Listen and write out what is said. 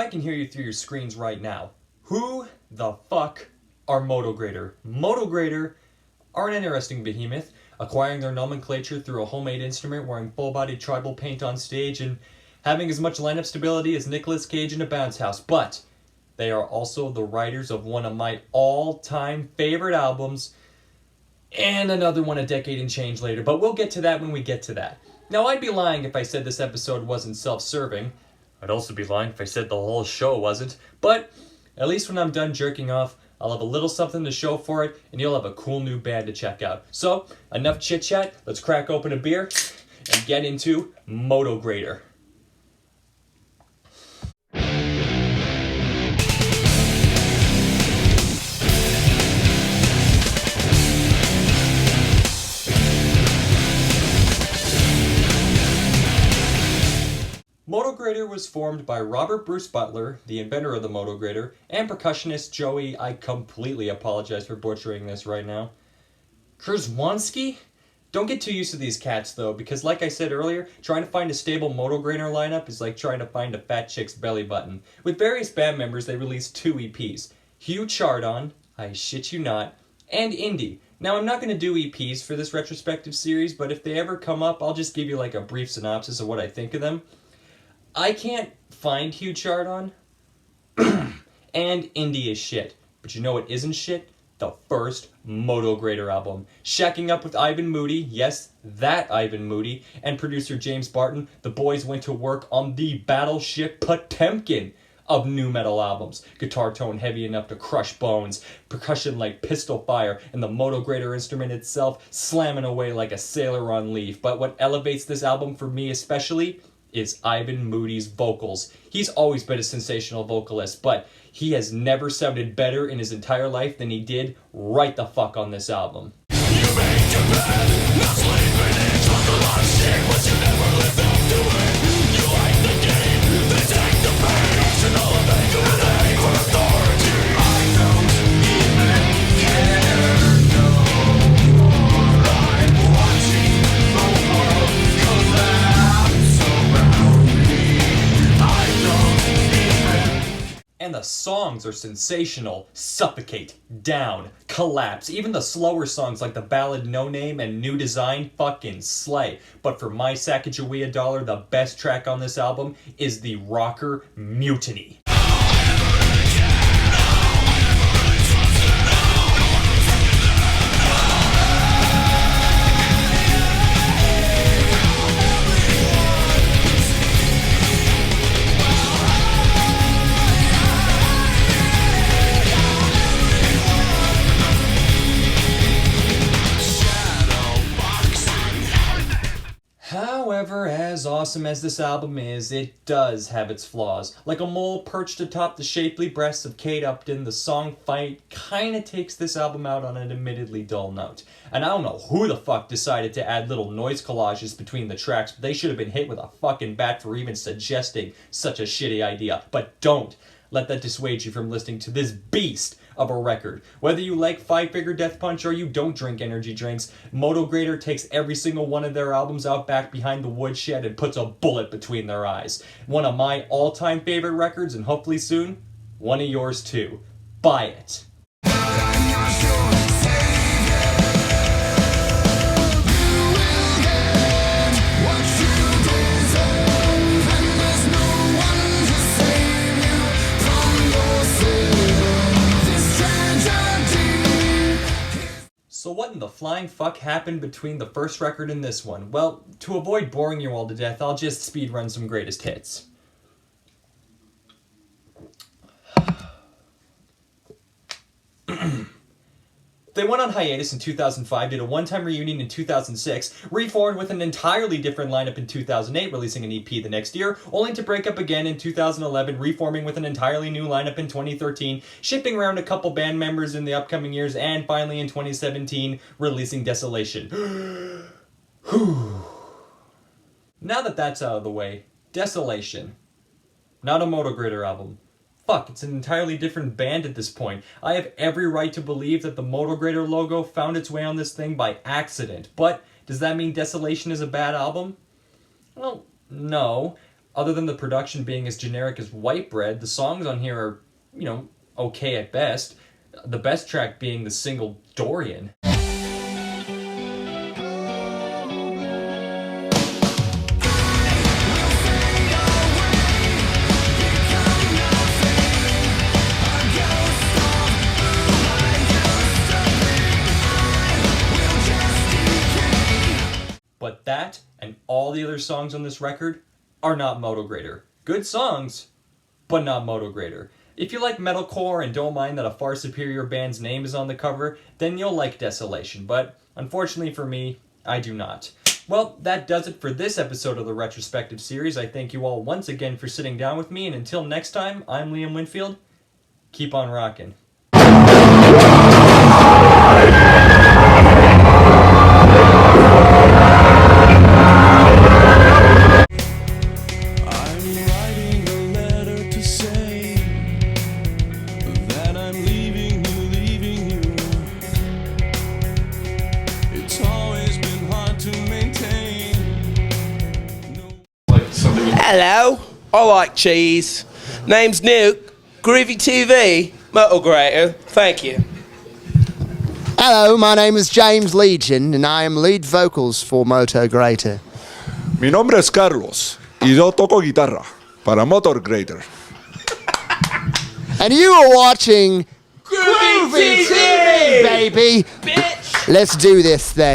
can hear you through your screens right now. Who the fuck are Motograter? Motograter are an interesting behemoth, acquiring their nomenclature through a homemade instrument, wearing full-bodied tribal paint on stage, and having as much lineup stability as Nicolas Cage in a bounce house. But they are also the writers of one of my all-time favorite albums, and another one a decade and change later, but we'll get to that when we get to that. Now, I'd be lying if I said this episode wasn't self-serving. I'd also be lying if I said the whole show wasn't, but at least when I'm done jerking off, I'll have a little something to show for it, and you'll have a cool new band to check out. So, enough chit-chat, let's crack open a beer and get into Motograter. Motograter was formed by Robert Bruce Butler, the inventor of the Motograter, and percussionist Joey, I completely apologize for butchering this right now, Krzyzwanski? Don't get too used to these cats though, because like I said earlier, trying to find a stable Motograter lineup is like trying to find a fat chick's belly button. With various band members, they released 2 EPs, Hugh Chardon, I shit you not, and Indie. Now, I'm not going to do EPs for this retrospective series, but if they ever come up, I'll just give you like a brief synopsis of what I think of them. I can't find Hugh Chardon, and Indie is shit. But you know what isn't shit? The first Motograter album. Shacking up with Ivan Moody, yes, that Ivan Moody, and producer James Barton, the boys went to work on the Battleship Potemkin of nu metal albums. Guitar tone heavy enough to crush bones, percussion like pistol fire, and the Motograter instrument itself slamming away like a sailor on leaf. But what elevates this album for me especially is Ivan Moody's vocals. He's always been a sensational vocalist, but he has never sounded better in his entire life than he did right the fuck on this album. You made your bed, not sleeping in, talk a lot of shit, but you never lived up to it. You like the game, they take the pain, optional of anger and hate for authority. I don't even care no more. I'm watching the world collapse around me. I don't even. And the songs are sensational. Suffocate, Down, Collapse. Even the slower songs like the ballad No Name and New Design fucking slay. But for my Sacagawea dollar, the best track on this album is the rocker Mutiny. However, as awesome as this album is, it does have its flaws. Like a mole perched atop the shapely breasts of Kate Upton, the song Fight kinda takes this album out on an admittedly dull note. And I don't know who the fuck decided to add little noise collages between the tracks, but they should have been hit with a fucking bat for even suggesting such a shitty idea. But don't let that dissuade you from listening to this beast of a record. Whether you like Five Finger Death Punch or you don't drink energy drinks, Motograter takes every single one of their albums out back behind the woodshed and puts a bullet between their eyes. One of my all-time favorite records, and hopefully soon, one of yours too. Buy it. So what in the flying fuck happened between the first record and this one? Well, to avoid boring you all to death, I'll just speedrun some greatest hits. They went on hiatus in 2005, did a one-time reunion in 2006, reformed with an entirely different lineup in 2008, releasing an EP the next year, only to break up again in 2011, reforming with an entirely new lineup in 2013, shifting around a couple band members in the upcoming years, and finally in 2017, releasing Desolation. Now that that's out of the way, Desolation. Not a Motograter album. Fuck, it's an entirely different band at this point. I have every right to believe that the Motograter logo found its way on this thing by accident. But does that mean Desolation is a bad album? Well, no. other than the production being as generic as white bread, the songs on here are, okay at best. The best track being the single Dorian. But that and all the other songs on this record are not Motograter. Good songs, but not Motograter. If you like metalcore and don't mind that a far superior band's name is on the cover, then you'll like Desolation, but unfortunately for me, I do not. Well, that does it for this episode of the Retrospective series. I thank you all once again for sitting down with me, and until next time, I'm Liam Winfield. Keep on rocking. Hello, I like cheese. Name's Nuke, Groovy TV, Motograter, thank you. Hello, my name is James Legion, and I am lead vocals for Motograter. Mi nombre es Carlos, y yo toco guitarra para Motograter. And you are watching Groovy TV, baby! Bitch! Let's do this thing.